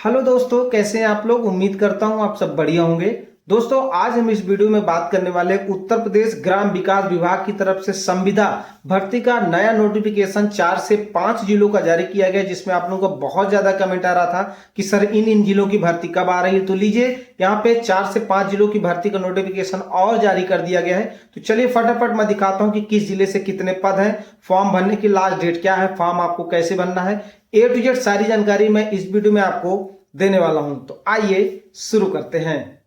Hello दोस्तों, कैसे हैं आप लोग। उम्मीद करता हूं आप सब बढ़िया होंगे। दोस्तों, आज हम इस वीडियो में बात करने वाले उत्तर प्रदेश ग्राम विकास विभाग की तरफ से संविदा भर्ती का नया नोटिफिकेशन 4 से 5 जिलों का जारी किया गया, जिसमें आप लोगों को बहुत ज्यादा कमेंट आ रहा था कि सर इन जिलों की भर्ती कब आ रही है। तो लीजिए, यहाँ पे 4 से 5 जिलों की भर्ती का नोटिफिकेशन और जारी कर दिया गया है। तो चलिए फटाफट मैं दिखाता हूँ कि किस जिले से कितने पद हैं, फॉर्म भरने की लास्ट डेट क्या है, फॉर्म आपको कैसे भरना है, A to Z सारी जानकारी मैं इस वीडियो में आपको देने वाला हूं। तो आइए शुरू करते हैं।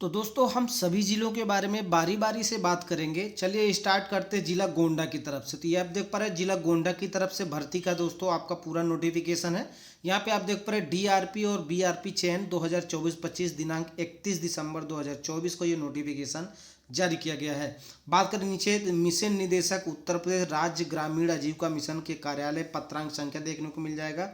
तो दोस्तों, हम सभी जिलों के बारे में बारी बारी से बात करेंगे। चलिए स्टार्ट करते हैं जिला गोंडा की तरफ से। तो ये आप देख पा रहे हैं जिला गोंडा की तरफ से भर्ती का दोस्तों आपका पूरा नोटिफिकेशन है। यहाँ पे आप देख पा रहे हैं DRP और BRP चयन 2024-25 दिनांक 31 दिसंबर 2024 को ये नोटिफिकेशन जारी किया गया है। बात करें नीचे, मिशन निदेशक उत्तर प्रदेश राज्य ग्रामीण आजीविका मिशन के कार्यालय, पत्रांक संख्या देखने को मिल जाएगा।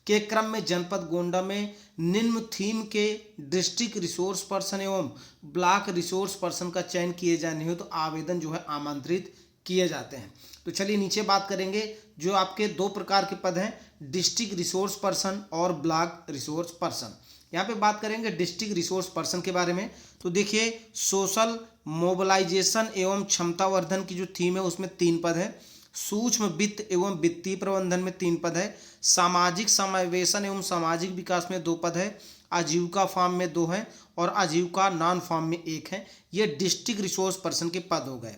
के क्रम में जनपद गोंडा में निम्न थीम के डिस्ट्रिक्ट रिसोर्स पर्सन एवं ब्लॉक रिसोर्स पर्सन का चयन किए जाने हो तो आवेदन जो है आमंत्रित किए जाते हैं। तो चलिए नीचे बात करेंगे। जो आपके दो प्रकार के पद हैं, डिस्ट्रिक्ट रिसोर्स पर्सन और ब्लॉक रिसोर्स पर्सन। यहाँ पे बात करेंगे डिस्ट्रिक्ट रिसोर्स पर्सन के बारे में। तो देखिए, सोशल मोबिलाइजेशन एवं क्षमतावर्धन की जो थीम है उसमें 3 पद है। सूक्ष्म वित्त एवं वित्तीय प्रबंधन में 3 पद है। सामाजिक समावेशन एवं सामाजिक विकास में 2 पद है। आजीविका फार्म में 2 है और आजीविका नॉन फार्म में 1 है। ये डिस्ट्रिक्ट रिसोर्स पर्सन के पद हो गए।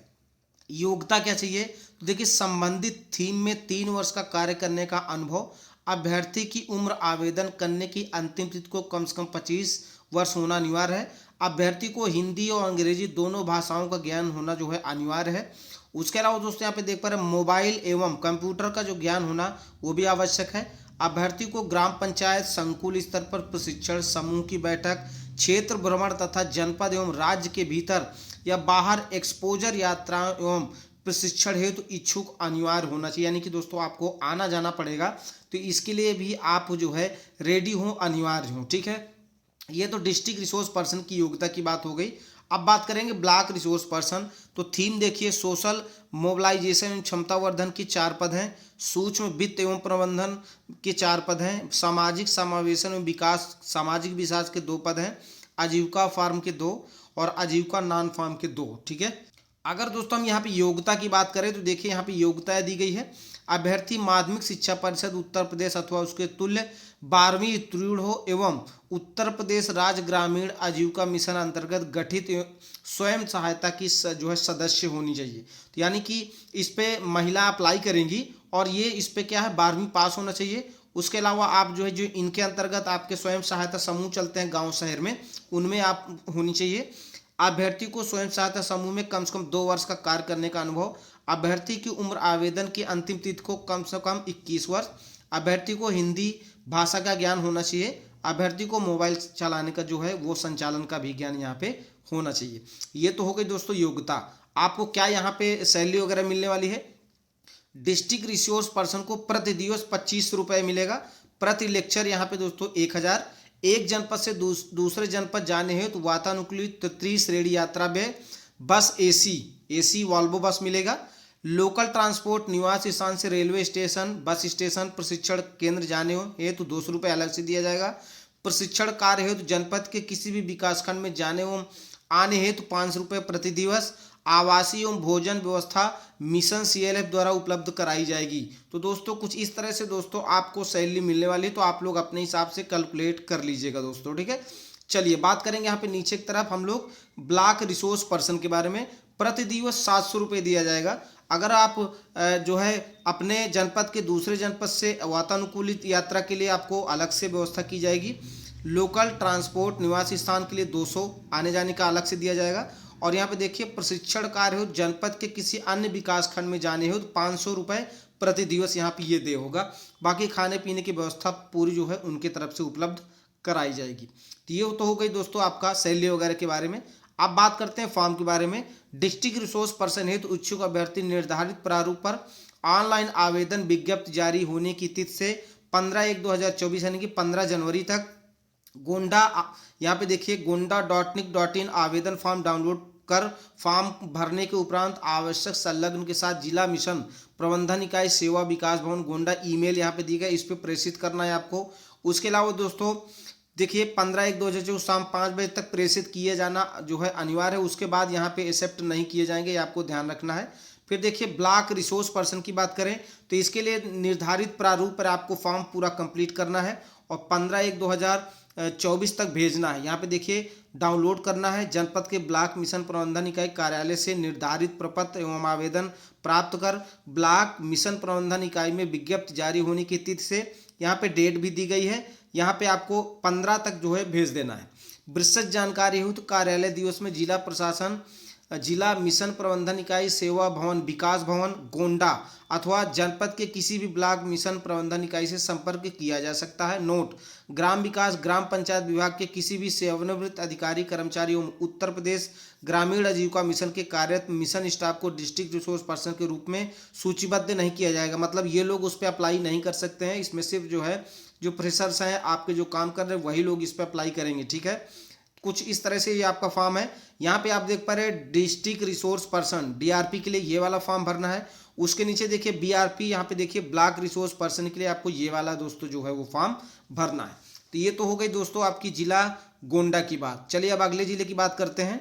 योग्यता क्या चाहिए? तो देखिए, संबंधित थीम में 3 वर्ष का कार्य करने का अनुभव। अभ्यर्थी की उम्र आवेदन करने की अंतिम तिथि को कम से कम 25 वर्ष होना अनिवार्य है। अभ्यर्थी को हिंदी और अंग्रेजी दोनों भाषाओं का ज्ञान होना जो है अनिवार्य है। उसके अलावा दोस्तों यहाँ पे देख पा रहे हैं, मोबाइल एवं कंप्यूटर का जो ज्ञान होना वो भी आवश्यक है। अभ्यर्थी को ग्राम पंचायत संकुल स्तर पर प्रशिक्षण, समूह की बैठक, क्षेत्र भ्रमण तथा जनपद एवं राज्य के भीतर या बाहर एक्सपोजर यात्रा एवं प्रशिक्षण हेतु इच्छुक अनिवार्य होना चाहिए। यानी कि दोस्तों आपको आना जाना पड़ेगा, तो इसके लिए भी आप जो है रेडी हो, अनिवार्य हो। ठीक है, ये तो डिस्ट्रिक्ट रिसोर्स पर्सन की योग्यता की बात हो गई। अब बात करेंगे ब्लॉक रिसोर्स पर्सन। तो थीम देखिए, सोशल मोबिलाइजेशन एवं क्षमतावर्धन की 4 पद हैं। सूक्ष्म वित्त एवं प्रबंधन के 4 पद हैं। सामाजिक समावेशन एवं विकास, सामाजिक विकास के 2 पद हैं। आजीविका फार्म के 2 और आजीविका नॉन फार्म के 2। ठीक है, अगर दोस्तों हम यहाँ पे योग्यता की बात करें तो देखिए यहाँ पे योग्यता दी गई है। अभ्यर्थी माध्यमिक शिक्षा परिषद उत्तर प्रदेश अथवा उसके तुल्य 12वीं उत्तीर्ण हो एवं उत्तर प्रदेश राज्य ग्रामीण आजीविका मिशन अंतर्गत गठित स्वयं सहायता की जो है सदस्य होनी चाहिए। तो यानी कि इस पे महिला अप्लाई करेंगी और ये इस पे क्या है, 12वीं पास होना चाहिए। उसके अलावा आप जो है, जो इनके अंतर्गत आपके स्वयं सहायता समूह चलते हैं गाँव शहर में, उनमें आप होनी चाहिए। अभ्यर्थी को स्वयं सहायता समूह में कम से कम 2 वर्ष का कार्य करने का अनुभव। अभ्यर्थी की उम्र आवेदन की अंतिम तिथि को कम से कम 21 वर्ष। अभ्यर्थी को हिंदी भाषा का ज्ञान होना चाहिए। अभ्यर्थी को मोबाइल चलाने का जो है वो संचालन का भी ज्ञान यहाँ पे होना चाहिए। ये तो हो गई दोस्तों योग्यता। आपको क्या यहाँ पे सैलरी वगैरह मिलने वाली है? डिस्ट्रिक्ट रिसोर्स पर्सन को प्रति दिवस 25 रुपये मिलेगा। प्रति लेक्चर यहाँ पे दोस्तों 1000। एक जनपद से दूसरे जनपद जाने हैं तो वातानुकूलित त्रिश्रेणी यात्रा में बस एसी वॉल्वो बस मिलेगा। लोकल ट्रांसपोर्ट निवास स्थान से रेलवे स्टेशन, बस स्टेशन, प्रशिक्षण केंद्र जाने हो हेतु 200 रुपये अलग से दिया जाएगा। प्रशिक्षण कार्य हेतु जनपद के किसी भी विकासखंड में जाने एवं आने हेतु 500 रुपये प्रति दिवस। आवासीय एवं भोजन व्यवस्था मिशन CLF द्वारा उपलब्ध कराई जाएगी। तो दोस्तों कुछ इस तरह से दोस्तों आपको सैलरी मिलने वाली है, तो आप लोग अपने हिसाब से कैलकुलेट कर लीजिएगा दोस्तों। ठीक है, चलिए बात करेंगे यहाँ पे नीचे की तरफ हम लोग ब्लॉक रिसोर्स पर्सन के बारे में। प्रति दिवस 700 रुपये दिया जाएगा। अगर आप जो है अपने जनपद के दूसरे जनपद से वातानुकूलित यात्रा के लिए आपको अलग से व्यवस्था की जाएगी। लोकल ट्रांसपोर्ट निवास स्थान के लिए 200 आने जाने का अलग से दिया जाएगा। और यहाँ पे देखिए, प्रशिक्षण कार्य हो जनपद के किसी अन्य विकास खंड में जाने हो तो 500 रुपये प्रति दिवस यहाँ पे ये दे होगा। बाकी खाने पीने की व्यवस्था पूरी जो है उनके तरफ से उपलब्ध कराई जाएगी। तो ये तो हो गई दोस्तों आपका सैलरी वगैरह के बारे में। अब बात करते हैं फॉर्म के बारे में। डिस्ट्रिक्ट रिसोर्स पर्सन हेतु इच्छुक अभ्यर्थी निर्धारित प्रारूप पर ऑनलाइन आवेदन विज्ञप्ति जारी होने की तिथि से 15/1/2024 यानी कि 15 जनवरी तक गोंडा, यहाँ पे देखिए gonda.nic.in आवेदन फॉर्म डाउनलोड कर फॉर्म भरने के उपरांत आवश्यक संलग्न के साथ जिला मिशन प्रबंधन इकाई सेवा विकास भवन गोंडा, ईमेल यहाँ पे दी गई, इस पर प्रेषित करना है आपको। उसके अलावा दोस्तों देखिए 15/1/2024 शाम 5 बजे तक प्रेषित किए जाना जो है अनिवार्य है। उसके बाद यहाँ पे एक्सेप्ट नहीं किए जाएंगे, ये आपको ध्यान रखना है। फिर देखिए ब्लॉक रिसोर्स पर्सन की बात करें तो इसके लिए निर्धारित प्रारूप पर आपको फॉर्म पूरा कंप्लीट करना है और 15/1/2024 तक भेजना है। यहाँ पे देखिए डाउनलोड करना है। जनपद के ब्लॉक मिशन प्रबंधन इकाई कार्यालय से निर्धारित प्रपत्र एवं आवेदन प्राप्त कर ब्लॉक मिशन प्रबंधन इकाई में विज्ञप्ति जारी होने की तिथि से यहाँ पे डेट भी दी गई है, यहाँ पे आपको 15 तक जो है भेज देना है। विस्तृत जानकारी हो तो कार्यालय दिवस में जिला प्रशासन, जिला मिशन प्रबंधन इकाई सेवा भवन विकास भवन गोंडा अथवा जनपद के किसी भी ब्लॉक मिशन प्रबंधन इकाई से संपर्क किया जा सकता है। नोट, ग्राम विकास ग्राम पंचायत विभाग के किसी भी सेवानिवृत्त अधिकारी कर्मचारी एवं उत्तर प्रदेश ग्रामीण आजीविका मिशन के कार्यरत मिशन स्टाफ को डिस्ट्रिक्ट रिसोर्स पर्सन के रूप में सूचीबद्ध नहीं किया जाएगा। मतलब ये लोग उस पर अप्लाई नहीं कर सकते हैं। इसमें सिर्फ जो है जो फ्रेशर्स हैं, आपके जो काम कर रहे हैं वही लोग इस पर अप्लाई करेंगे, ठीक है। कुछ इस तरह से ये आपका फॉर्म है। यहाँ पे आप देख पा रहे हैं डिस्ट्रिक्ट रिसोर्स पर्सन डीआरपी के लिए ये वाला फॉर्म भरना है। उसके नीचे देखिए बीआरपी, यहाँ पे देखिए ब्लॉक रिसोर्स पर्सन के लिए आपको ये वाला दोस्तों जो है वो फॉर्म भरना है। तो ये तो हो गई दोस्तों आपकी जिला गोंडा की बात। चलिए अब अगले जिले की बात करते हैं।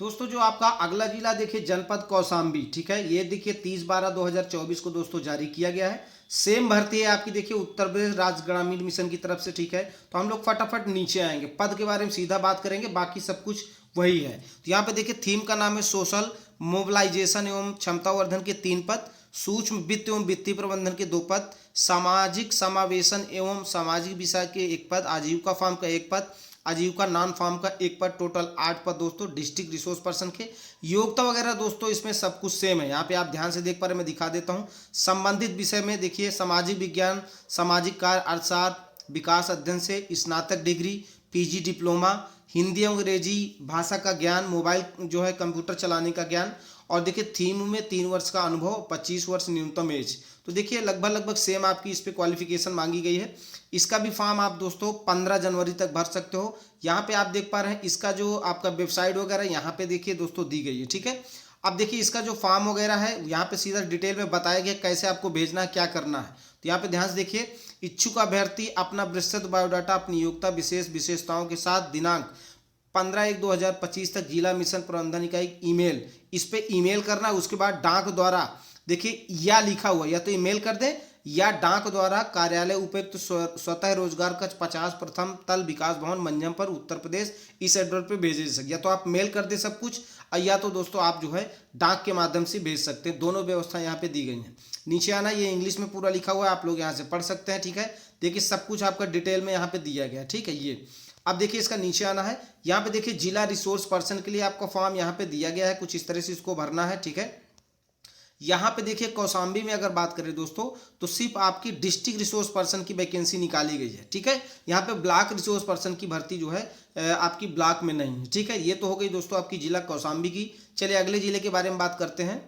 दोस्तों जो आपका अगला जिला देखिए जनपद कौशाम्बी, ठीक है। ये देखिए 30/12/2024 को दोस्तों जारी किया गया है। सेम भर्ती है आपकी देखिए उत्तर प्रदेश राज्य ग्रामीण मिशन की तरफ से, ठीक है। तो हम लोग फटाफट नीचे आएंगे, पद के बारे में सीधा बात करेंगे, बाकी सब कुछ वही है। तो यहाँ पे देखिए थीम का नाम है सोशल मोबिलाइजेशन एवं क्षमतावर्धन के 3 पद, सूक्ष्म वित्त एवं वित्तीय प्रबंधन के 2 पद, सामाजिक समावेशन एवं सामाजिक विषय के 1 पद, आजीविका फार्म का 1 पद, आजीविका नॉन फार्म का 1 पद, टोटल 8 पद दोस्तों डिस्ट्रिक्ट रिसोर्स पर्सन के। योग्यता वगैरह दोस्तों इसमें सब कुछ सेम है। यहाँ पे आप ध्यान से देख पा रहे, मैं दिखा देता हूँ। संबंधित विषय में देखिए सामाजिक विज्ञान, सामाजिक कार्य, अर्थशास्त्र, विकास अध्ययन से स्नातक डिग्री, पीजी डिप्लोमा, हिंदी अंग्रेजी भाषा का ज्ञान, मोबाइल जो है कंप्यूटर चलाने का ज्ञान, और देखिए थीम में 3 वर्ष का अनुभव, 25 वर्ष न्यूनतम एज। तो देखिए लगभग सेम आपकी इस पे क्वालिफिकेशन मांगी गई है। इसका भी फॉर्म आप दोस्तों 15 जनवरी तक भर सकते हो। यहाँ पे आप देख पा रहे हैं इसका जो आपका वेबसाइट वगैरह यहाँ पे देखिए दोस्तों दी गई है, ठीक है। अब देखिए इसका जो फॉर्म वगैरह है यहाँ पे सीधा डिटेल में बताया गया कैसे आपको भेजना है, क्या करना है। तो यहाँ पे ध्यान से देखिए, इच्छुक अभ्यर्थी अपना विस्तृत बायोडाटा अपनी योग्यता विशेषताओं के साथ दिनांक 15/1/2025 तक जिला मिशन प्रबंधन इकाई ईमेल, इस पे ईमेल करना है। उसके बाद डाक द्वारा देखिए या लिखा हुआ, या तो ईमेल कर दें या डाक द्वारा कार्यालय उपायुक्त स्वतः रोजगार कक्ष 50 प्रथम तल विकास भवन मंजमपुर उत्तर प्रदेश इस एड्रेस पे भेजे जा सकते। या तो आप मेल कर दे सब कुछ, या तो दोस्तों आप जो है डाक के माध्यम से भेज सकते हैं। दोनों व्यवस्था यहाँ पे दी गई हैं। नीचे आना, ये इंग्लिश में पूरा लिखा हुआ है, आप लोग यहाँ से पढ़ सकते हैं, ठीक है। देखिए सब कुछ आपका डिटेल में यहाँ पे दिया गया है, ठीक है। ये अब देखिए इसका नीचे आना है, यहाँ पे देखिए जिला रिसोर्स पर्सन के लिए आपका फॉर्म यहाँ पे दिया गया है, कुछ इस तरह से इसको भरना है, ठीक है। यहाँ पे देखिए कौशाम्बी में अगर बात करें दोस्तों तो सिर्फ आपकी डिस्ट्रिक्ट रिसोर्स पर्सन की वैकेंसी निकाली गई है, ठीक है। यहाँ पे ब्लॉक रिसोर्स पर्सन की भर्ती जो है आपकी ब्लॉक में नहीं है, ठीक है। ये तो हो गई दोस्तों आपकी जिला कौशाम्बी की। चलिए अगले जिले के बारे में बात करते हैं।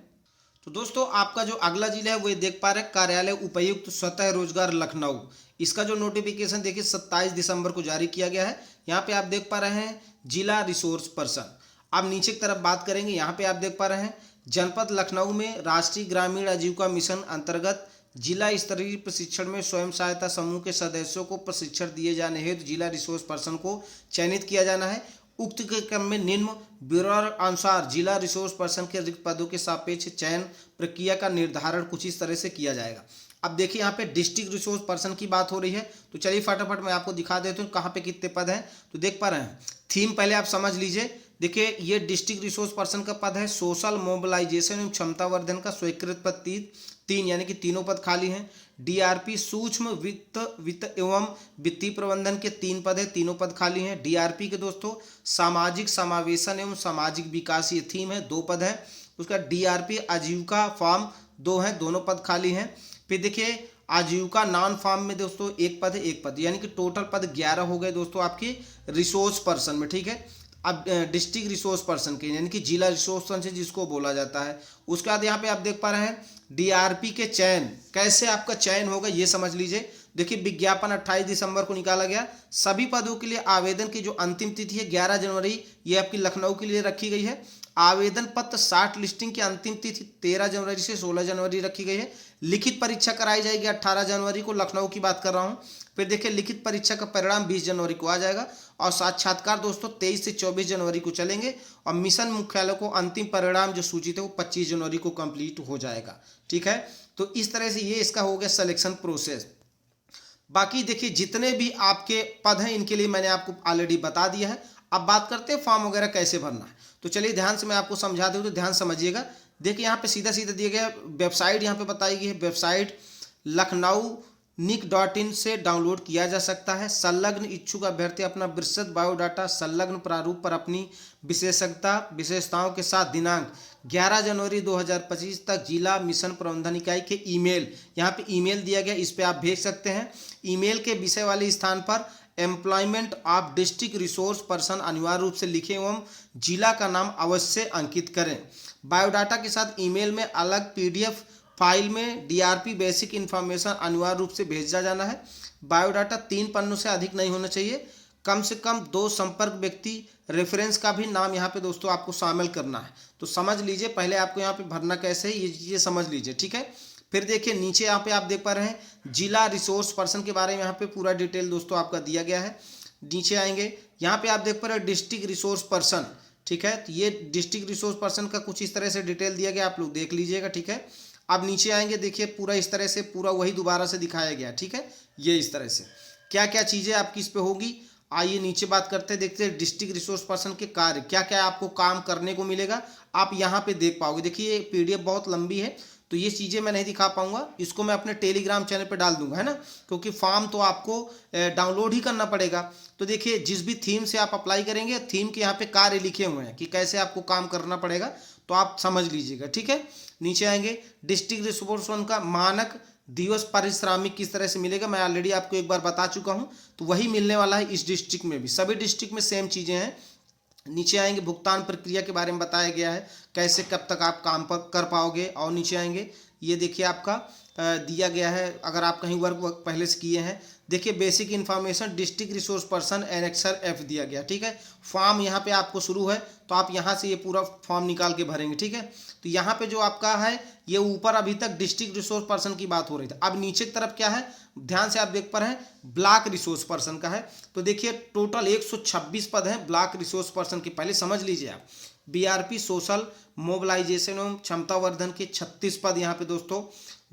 तो दोस्तों आपका जो अगला जिला है वो ये देख पा रहे हैं कार्यालय उपायुक्त स्वतः रोजगार लखनऊ। इसका जो नोटिफिकेशन देखिए 27 दिसंबर को जारी किया गया है। यहाँ पे आप देख पा रहे हैं जिला रिसोर्स पर्सन। अब नीचे की तरफ बात करेंगे, यहाँ पे आप देख पा रहे हैं जनपद लखनऊ में राष्ट्रीय ग्रामीण आजीविका मिशन अंतर्गत जिला स्तरीय प्रशिक्षण में स्वयं सहायता समूह के सदस्यों को प्रशिक्षण दिए जाने हेतु जिला रिसोर्स पर्सन को चयनित किया जाना है। उक्त के क्रम में निम्न ब्यूरो अनुसार जिला रिसोर्स पर्सन के रिक्त पदों के सापेक्ष चयन प्रक्रिया का निर्धारण कुछ इस तरह से किया जाएगा। अब देखिए यहाँ पे डिस्ट्रिक्ट रिसोर्स पर्सन की बात हो रही है, तो चलिए फटाफट मैं आपको दिखा देता हूँ कहाँ पे कितने पद हैं। तो देख पा रहे हैं, थीम पहले आप समझ लीजिए। देखिए ये डिस्ट्रिक्ट रिसोर्स पर्सन का पद है। सोशल मोबिलाइजेशन एवं क्षमतावर्धन का स्वीकृत पद 3 यानी कि तीनों पद खाली हैं। डीआरपी सूक्ष्म वित्त एवं वित्तीय प्रबंधन के 3 पद है, तीनों पद खाली हैं। डीआरपी के दोस्तों सामाजिक समावेशन एवं सामाजिक विकास ये थीम है, 2 पद है। उसका डीआरपी आजीविका फार्म 2 है, दोनों पद खाली हैं। फिर देखिए आजीविका नॉन फार्म में दोस्तों 1 पद है, 1 पद, यानी कि टोटल पद 11 हो गए दोस्तों आपके रिसोर्स पर्सन में, ठीक है। अब डिस्ट्रिक्ट रिसोर्स पर्सन के यानी कि जिला रिसोर्स पर्सन जिसको बोला जाता है। उसके बाद यहाँ पे आप देख पा रहे हैं डीआरपी के चयन, कैसे आपका चयन होगा ये समझ लीजिए। देखिए विज्ञापन 28 दिसंबर को निकाला गया। सभी पदों के लिए आवेदन की जो अंतिम तिथि है 11 जनवरी, ये आपकी लखनऊ के लिए रखी गई है। आवेदन पत्र शार्ट लिस्टिंग की अंतिम तिथि 13 जनवरी से 16 जनवरी रखी गई है। लिखित परीक्षा कराई जाएगी 18 जनवरी को, लखनऊ की बात कर रहा हूँ। फिर देखिए लिखित परीक्षा का परिणाम 20 जनवरी को आ जाएगा और साक्षात्कार दोस्तों 23 से 24 जनवरी को चलेंगे और मिशन मुख्यालय को अंतिम परिणाम जो सूचित है वो 25 जनवरी को कंप्लीट हो जाएगा। ठीक है, तो इस तरह से ये इसका हो गया सिलेक्शन प्रोसेस। बाकी देखिए जितने भी आपके पद हैं इनके लिए मैंने आपको ऑलरेडी बता दिया है। अब बात करते हैं फॉर्म वगैरह कैसे भरना है। तो चलिए ध्यान से मैं आपको समझा दूँ, तो ध्यान समझिएगा। देखिए यहाँ पे सीधा सीधा दिया गया वेबसाइट, यहाँ पे बताई गई है वेबसाइट लखनऊ NIC.in से डाउनलोड किया जा सकता है। संलग्न इच्छुक अभ्यर्थी अपना विस्तृत बायोडाटा संलग्न प्रारूप पर अपनी विशेषताओं के साथ दिनांक 11 जनवरी 2025 तक जिला मिशन प्रबंधन इकाई के ईमेल, यहाँ पे ईमेल दिया गया, इस पे आप भेज सकते हैं। ईमेल के विषय वाले स्थान पर employment of district resource person अनिवार्य रूप से लिखें एवं जिला का नाम अवश्य अंकित करें। बायोडाटा के साथ ईमेल में अलग PDF फाइल में DRP बेसिक इन्फॉर्मेशन अनिवार्य रूप से भेजा जाना है। बायोडाटा 3 पन्नों से अधिक नहीं होना चाहिए। कम से कम 2 संपर्क व्यक्ति रेफरेंस का भी नाम यहाँ पे दोस्तों आपको शामिल करना है। तो समझ लीजिए पहले आपको यहाँ पे भरना कैसे है ये समझ लीजिए। ठीक है, फिर देखिए नीचे यहाँ पे आप देख पा रहे हैं जिला रिसोर्स पर्सन के बारे में यहाँ पे पूरा डिटेल दोस्तों आपका दिया गया है। नीचे आएंगे यहाँ पे आप देख पा रहे हैं डिस्ट्रिक्ट रिसोर्स पर्सन। ठीक है, तो ये डिस्ट्रिक्ट रिसोर्स पर्सन का कुछ इस तरह से डिटेल दिया गया, आप लोग देख लीजिएगा। ठीक है, अब नीचे आएंगे देखिए पूरा इस तरह से पूरा वही दोबारा से दिखाया गया। ठीक है, ये इस तरह से क्या क्या चीज़ें आपकी इस पे होगी। आइए नीचे बात करते हैं, देखते हैं डिस्ट्रिक्ट रिसोर्स पर्सन के कार्य क्या क्या आपको काम करने को मिलेगा, आप यहाँ पे देख पाओगे। देखिए ये PDF बहुत लंबी है तो ये चीज़ें मैं नहीं दिखा पाऊंगा, इसको मैं अपने टेलीग्राम चैनल पे डाल दूंगा, है ना, क्योंकि फॉर्म तो आपको डाउनलोड ही करना पड़ेगा। तो देखिए जिस भी थीम से आप अप्लाई करेंगे थीम के यहाँ पे कार्य लिखे हुए हैं कि कैसे आपको काम करना पड़ेगा, तो आप समझ लीजिएगा। ठीक है, नीचे आएंगे डिस्ट्रिक्ट रिसोर्स पर्सन का मानक दिवस पारिश्रमिक किस तरह से मिलेगा, मैं ऑलरेडी आपको एक बार बता चुका हूं, तो वही मिलने वाला है इस डिस्ट्रिक्ट में भी, सभी डिस्ट्रिक्ट में सेम चीज़ें हैं। नीचे आएंगे भुगतान प्रक्रिया के बारे में बताया गया है, कैसे कब तक आप काम पर कर पाओगे। और नीचे आएंगे ये देखिए आपका दिया गया है अगर आप कहीं वर्क पहले से किए हैं। देखिए basic information district resource person annexure F दिया गया। ठीक है, फॉर्म यहाँ पे आपको शुरू है तो आप यहाँ से ये पूरा फॉर्म निकाल के भरेंगे। ठीक है, तो यहाँ पे जो आपका है ये ऊपर अभी तक डिस्ट्रिक्ट रिसोर्स पर्सन की बात हो रही थी, अब नीचे की तरफ क्या है ध्यान से आप देख पा रहे हैं ब्लॉक रिसोर्स पर्सन का है। तो देखिए टोटल 126 पद हैं ब्लॉक रिसोर्स पर्सन के, पहले समझ लीजिए आप। BRP सोशल मोबिलाइजेशन एवं क्षमतावर्धन के 36 पद यहाँ पे दोस्तों।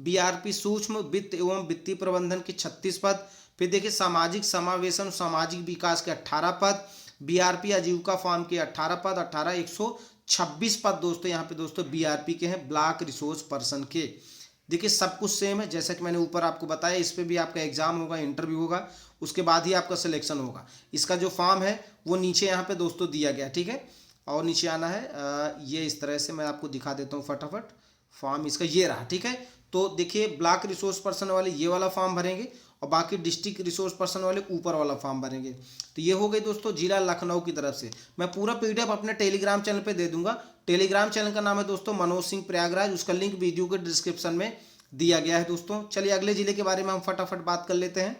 BRP सूक्ष्म वित्त एवं वित्तीय प्रबंधन के 36 पद। फिर देखिए सामाजिक समावेशन सामाजिक विकास के 18 पद। BRP आजीविका फॉर्म के 18 पद, 18 126 पद दोस्तों यहाँ पे दोस्तों BRP के हैं ब्लॉक रिसोर्स पर्सन के। देखिए सब कुछ सेम है जैसा कि मैंने ऊपर आपको बताया, इस पर भी आपका एग्जाम होगा, इंटरव्यू होगा, उसके बाद ही आपका सिलेक्शन होगा। इसका जो फॉर्म है वो नीचे यहाँ पे दोस्तों दिया गया। ठीक है, और नीचे आना है ये इस तरह से मैं आपको दिखा देता हूँ फटाफट, फॉर्म इसका ये रहा। ठीक है, तो देखिए ब्लॉक रिसोर्स पर्सन वाले ये वाला फॉर्म भरेंगे और बाकी डिस्ट्रिक्ट रिसोर्स पर्सन वाले ऊपर वाला फॉर्म भरेंगे। तो ये हो गई दोस्तों जिला लखनऊ की तरफ से। मैं पूरा PDF अपने टेलीग्राम चैनल पे दे दूंगा। टेलीग्राम चैनल का नाम है दोस्तों मनोज सिंह प्रयागराज, उसका लिंक वीडियो के डिस्क्रिप्शन में दिया गया है दोस्तों। चलिए अगले जिले के बारे में हम फटाफट बात कर लेते हैं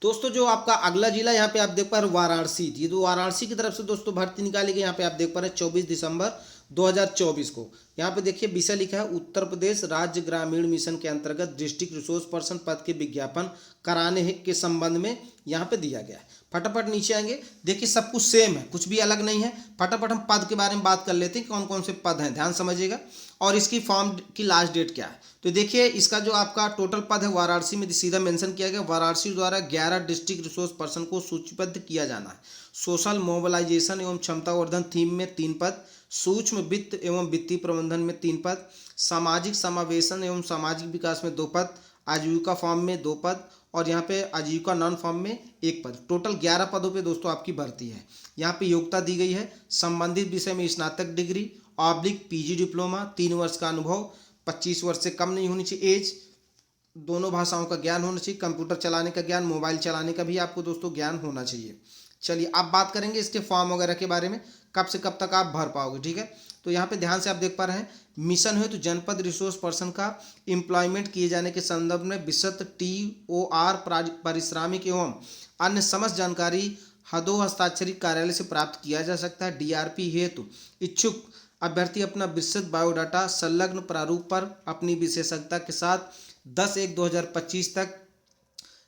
दोस्तों। जो आपका अगला जिला यहाँ पे आप देख पा रहे हैं वाराणसी, ये तो वाराणसी की तरफ से दोस्तों भर्ती निकाली गई। यहाँ पे आप देख पा रहे हैं 24 दिसंबर 2024 को। यहाँ पे देखिए विषय लिखा है उत्तर प्रदेश राज्य ग्रामीण मिशन के अंतर्गत डिस्ट्रिक्ट रिसोर्स पर्सन पद के विज्ञापन कराने के संबंध में यहाँ पे दिया गया है। फटाफट नीचे आएंगे, देखिए सब कुछ सेम है, कुछ भी अलग नहीं है। फटाफट हम पद के बारे में बात कर लेते हैं, कौन कौन से पद हैं, ध्यान समझिएगा। और इसकी फॉर्म की लास्ट डेट क्या है, तो देखिए इसका जो आपका टोटल पद है वाराणसी में सीधा मेंशन किया गया। वाराणसी द्वारा 11 डिस्ट्रिक्ट रिसोर्स पर्सन को सूचीबद्ध किया जाना है। सोशल मोबिलाइजेशन एवं क्षमतावर्धन थीम में 3 पद, सूक्ष्म वित्त एवं वित्तीय प्रबंधन में 3 पद, सामाजिक समावेशन एवं सामाजिक विकास में 2 पद, आजीविका फॉर्म में 2 पद और यहाँ पे आजीविका नॉन फॉर्म में 1 पद। टोटल 11 पदों पे दोस्तों आपकी भर्ती है। यहाँ पे योग्यता दी गई है संबंधित विषय में स्नातक डिग्री PG डिप्लोमा, 3 वर्ष का अनुभव, 25 वर्ष से कम नहीं होनी चाहिए एज, दोनों भाषाओं का ज्ञान होना चाहिए, कंप्यूटर चलाने का ज्ञान, मोबाइल चलाने का भी आपको दोस्तों ज्ञान होना चाहिए। चलिए अब बात करेंगे इसके फॉर्म वगैरह के बारे में, कब से कब तक आप भर पाओगे। ठीक है, तो यहाँ पे ध्यान से आप देख पा रहे हैं मिशन है तो जनपद रिसोर्स पर्सन का एम्प्लॉयमेंट किए जाने के संदर्भ में विस्तृत TOR पारिश्रमिक एवं अन्य समस्त जानकारी हदो हस्ताक्षरित कार्यालय से प्राप्त किया जा सकता है। DRP हेतु इच्छुक अभ्यर्थी अपना विस्तृत बायोडाटा संलग्न प्रारूप पर अपनी विशेषज्ञता के साथ 10/1/2025 तक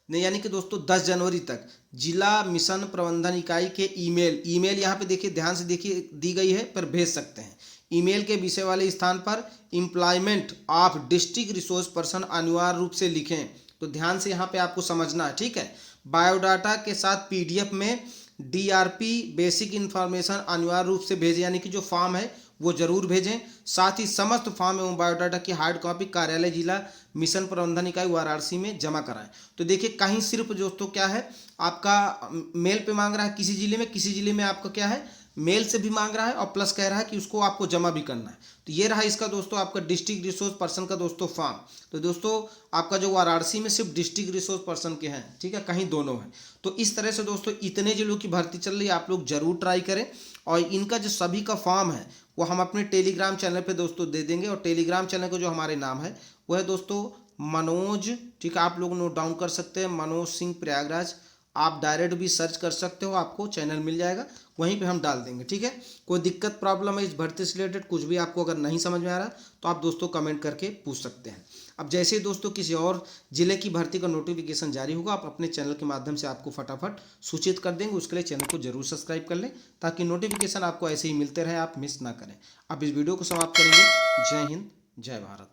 ने यानी कि दोस्तों 10 जनवरी तक जिला मिशन प्रबंधन इकाई के ईमेल यहाँ पे देखिए, ध्यान से देखिए, दी गई है, पर भेज सकते हैं। ईमेल के विषय वाले स्थान पर employment of district resource person अनिवार्य रूप से लिखें। तो ध्यान से यहाँ पे आपको समझना है, ठीक है। बायोडाटा के साथ पीडीएफ में डीआरपी बेसिक इन्फॉर्मेशन अनिवार्य रूप से भेजें, यानी कि जो फॉर्म है वो जरूर भेजें। साथ ही समस्त फॉर्म एवं बायोडाटा की हार्ड कॉपी कार्यालय जिला मिशन प्रबंधन इकाई वाराणसी में जमा कराएं। तो देखिए, कहीं सिर्फ दोस्तों क्या है, आपका मेल पे मांग रहा है किसी जिले में आपका क्या है, मेल से भी मांग रहा है, और प्लस कह रहा है कि उसको आपको जमा भी करना है। तो ये रहा इसका दोस्तों आपका डिस्ट्रिक्ट रिसोर्स पर्सन का दोस्तों फॉर्म। तो दोस्तों आपका जो वाराणसी में सिर्फ डिस्ट्रिक्ट रिसोर्स पर्सन के हैं, ठीक है, कहीं दोनों हैं। तो इस तरह से दोस्तों इतने जिलों की भर्ती चल रही है, आप लोग जरूर ट्राई करें। और इनका जो सभी का फॉर्म है वो हम अपने टेलीग्राम चैनल पे दोस्तों दे देंगे। और टेलीग्राम चैनल का जो हमारे नाम है वो है दोस्तों मनोज, ठीक है, आप लोग नोट डाउन कर सकते हैं, मनोज सिंह प्रयागराज। आप डायरेक्ट भी सर्च कर सकते हो, आपको चैनल मिल जाएगा, वहीं पे हम डाल देंगे, ठीक है। कोई दिक्कत प्रॉब्लम है इस भर्ती से रिलेटेड, कुछ भी आपको अगर नहीं समझ में आ रहा तो आप दोस्तों कमेंट करके पूछ सकते हैं। अब जैसे ही दोस्तों किसी और जिले की भर्ती का नोटिफिकेशन जारी होगा, आप अपने चैनल के माध्यम से आपको फटाफट सूचित कर देंगे। उसके लिए चैनल को जरूर सब्सक्राइब कर लें, ताकि नोटिफिकेशन आपको ऐसे ही मिलते रहे, आप मिस ना करें। अब इस वीडियो को समाप्त करेंगे। जय हिंद, जय भारत।